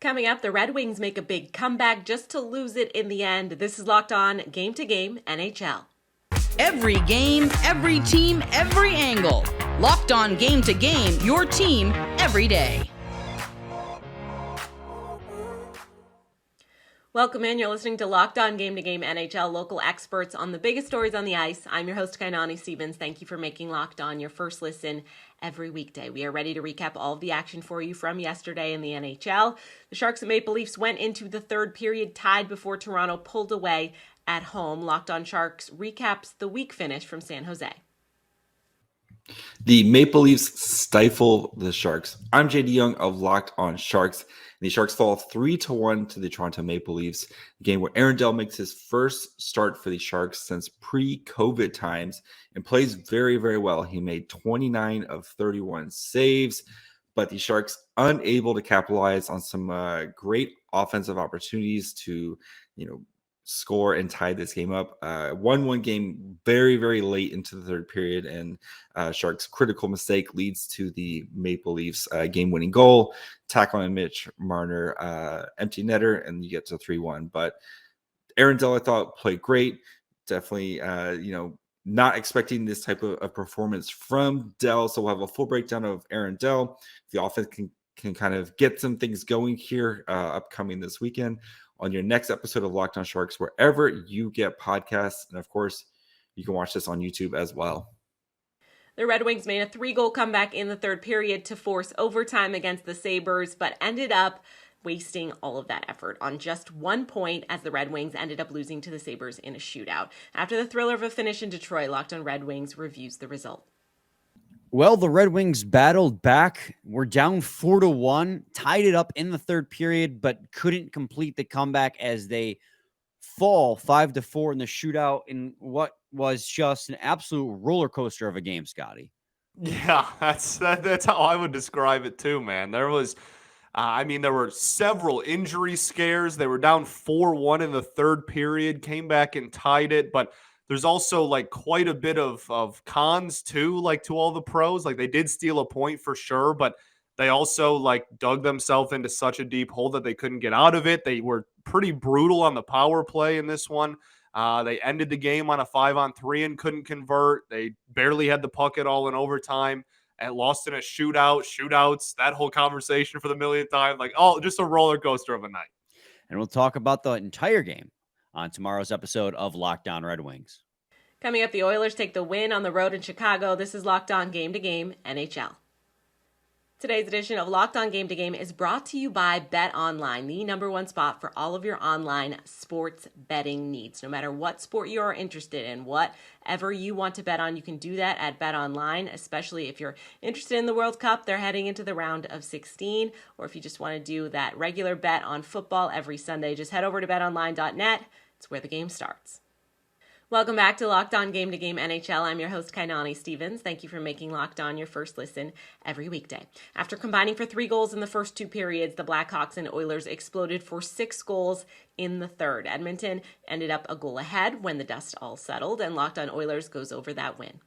Coming up, the Red Wings make a big comeback just to lose it in the end. This is Locked On Game to Game NHL. Every game, every team, every angle. Locked On Game to Game, your team every day. Welcome in. You're listening to Locked On Game to Game NHL, local experts on the biggest stories on the ice. I'm your host, Kainani Stevens. Thank you for making Locked On your first listen every weekday. We are ready to recap all of the action for you from yesterday in the NHL. The Sharks and Maple Leafs went into the third period tied before Toronto pulled away at home. Locked On Sharks recaps the week finish from San Jose. The Maple Leafs stifle the Sharks. I'm JD Young of Locked On Sharks. The Sharks fall 3-1 to the Toronto Maple Leafs, a game where Aaron Dell makes his first start for the Sharks since pre-COVID times and plays very, very well. He made 29 of 31 saves, but the Sharks unable to capitalize on some great offensive opportunities to, score and tie this game up. 1-1 game very, very late into the third period, and Sharks' critical mistake leads to the Maple Leafs game-winning goal. Tackle on Mitch Marner, empty netter, and you get to 3-1. But Aaron Dell, I thought, played great. Definitely, not expecting this type of performance from Dell. So we'll have a full breakdown of Aaron Dell. The offense can kind of get some things going here upcoming this weekend on your next episode of Locked On Sharks, wherever you get podcasts. And of course, you can watch this on YouTube as well. The Red Wings made a 3-goal comeback in the third period to force overtime against the Sabres, but ended up wasting all of that effort on just 1 point as the Red Wings ended up losing to the Sabres in a shootout. After the thriller of a finish in Detroit, Locked On Red Wings reviews the result. Well, the Red Wings battled back. We're down 4-1, tied it up in the third period, but couldn't complete the comeback as they fall 5-4 in the shootout in what was just an absolute roller coaster of a game, Scotty. Yeah, that's how I would describe it too, man. There was, there were several injury scares. They were down 4-1 in the third period, came back and tied it, but there's also quite a bit of cons too, to all the pros. They did steal a point for sure, but they also dug themselves into such a deep hole that they couldn't get out of it. They were pretty brutal on the power play in this one. They ended the game on a 5-on-3 and couldn't convert. They barely had the puck at all in overtime and lost in a shootouts, that whole conversation for the millionth time. Just a roller coaster of a night. And we'll talk about the entire game on tomorrow's episode of Locked On Red Wings. Coming up, the Oilers take the win on the road in Chicago. This is Locked On Game to Game NHL. Today's edition of Locked On Game to Game is brought to you by BetOnline, the #1 spot for all of your online sports betting needs. No matter what sport you are interested in, whatever you want to bet on, you can do that at BetOnline, especially if you're interested in the World Cup. They're heading into the round of 16, or if you just want to do that regular bet on football every Sunday, just head over to betonline.net. It's where the game starts. Welcome back to Locked On Game to Game NHL. I'm your host, Kainani Stevens. Thank you for making Locked On your first listen every weekday. After combining for 3 goals in the first 2 periods, the Blackhawks and Oilers exploded for 6 goals in the third. Edmonton ended up a goal ahead when the dust all settled, and Locked On Oilers goes over that win.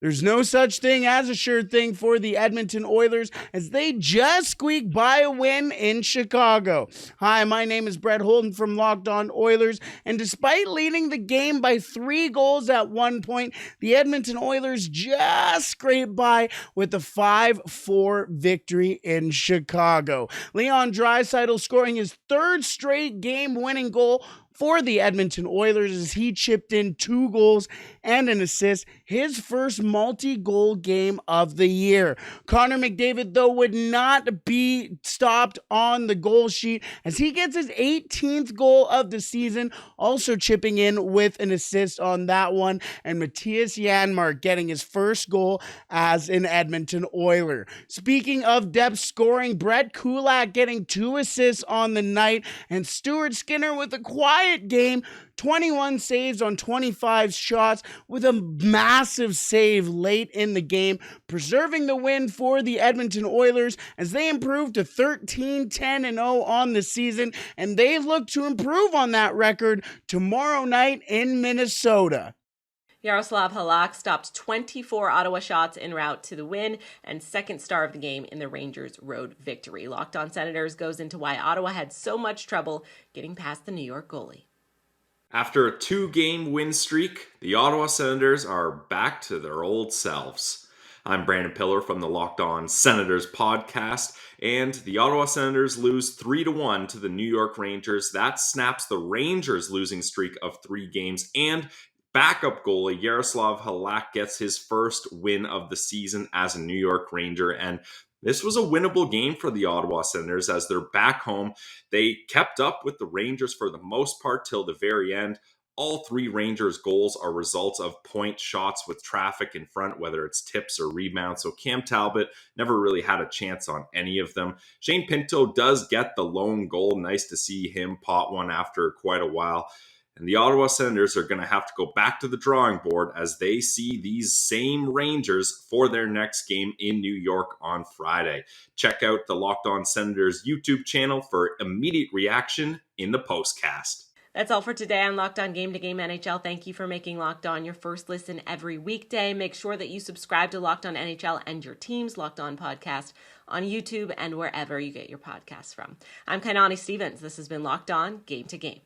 There's no such thing as a sure thing for the Edmonton Oilers as they just squeaked by a win in Chicago. Hi, my name is Brett Holden from Locked On Oilers, and despite leading the game by 3 goals at one point, the Edmonton Oilers just scraped by with a 5-4 victory in Chicago. Leon Draisaitl scoring his 3rd straight game-winning goal for the Edmonton Oilers as he chipped in 2 goals and an assist, his first multi-goal game of the year. Connor McDavid, though, would not be stopped on the goal sheet as he gets his 18th goal of the season, also chipping in with an assist on that one, and Matthias Janmark getting his first goal as an Edmonton Oiler. Speaking of depth scoring, Brett Kulak getting 2 assists on the night, and Stuart Skinner with a quiet game, 21 saves on 25 shots with a massive save late in the game, preserving the win for the Edmonton Oilers as they improved to 13-10-0 on the season, and they look to improve on that record tomorrow night in Minnesota. Jaroslav Halak stopped 24 Ottawa shots en route to the win and second star of the game in the Rangers' road victory. Locked On Senators goes into why Ottawa had so much trouble getting past the New York goalie. After a 2-game win streak, the Ottawa Senators are back to their old selves. I'm Brandon Pillar from the Locked On Senators podcast, and the Ottawa Senators lose 3-1 to the New York Rangers. That snaps the Rangers' losing streak of 3 games, and backup goalie Jaroslav Halak gets his first win of the season as a New York Ranger, and this was a winnable game for the Ottawa Senators as they're back home. They kept up with the Rangers for the most part till the very end. All 3 Rangers goals are results of point shots with traffic in front, whether it's tips or rebounds. So Cam Talbot never really had a chance on any of them. Shane Pinto does get the lone goal. Nice to see him pot one after quite a while. And the Ottawa Senators are going to have to go back to the drawing board as they see these same Rangers for their next game in New York on Friday. Check out the Locked On Senators YouTube channel for immediate reaction in the postcast. That's all for today on Locked On Game to Game NHL. Thank you for making Locked On your first listen every weekday. Make sure that you subscribe to Locked On NHL and your team's Locked On podcast on YouTube and wherever you get your podcasts from. I'm Kainani Stevens. This has been Locked On Game to Game.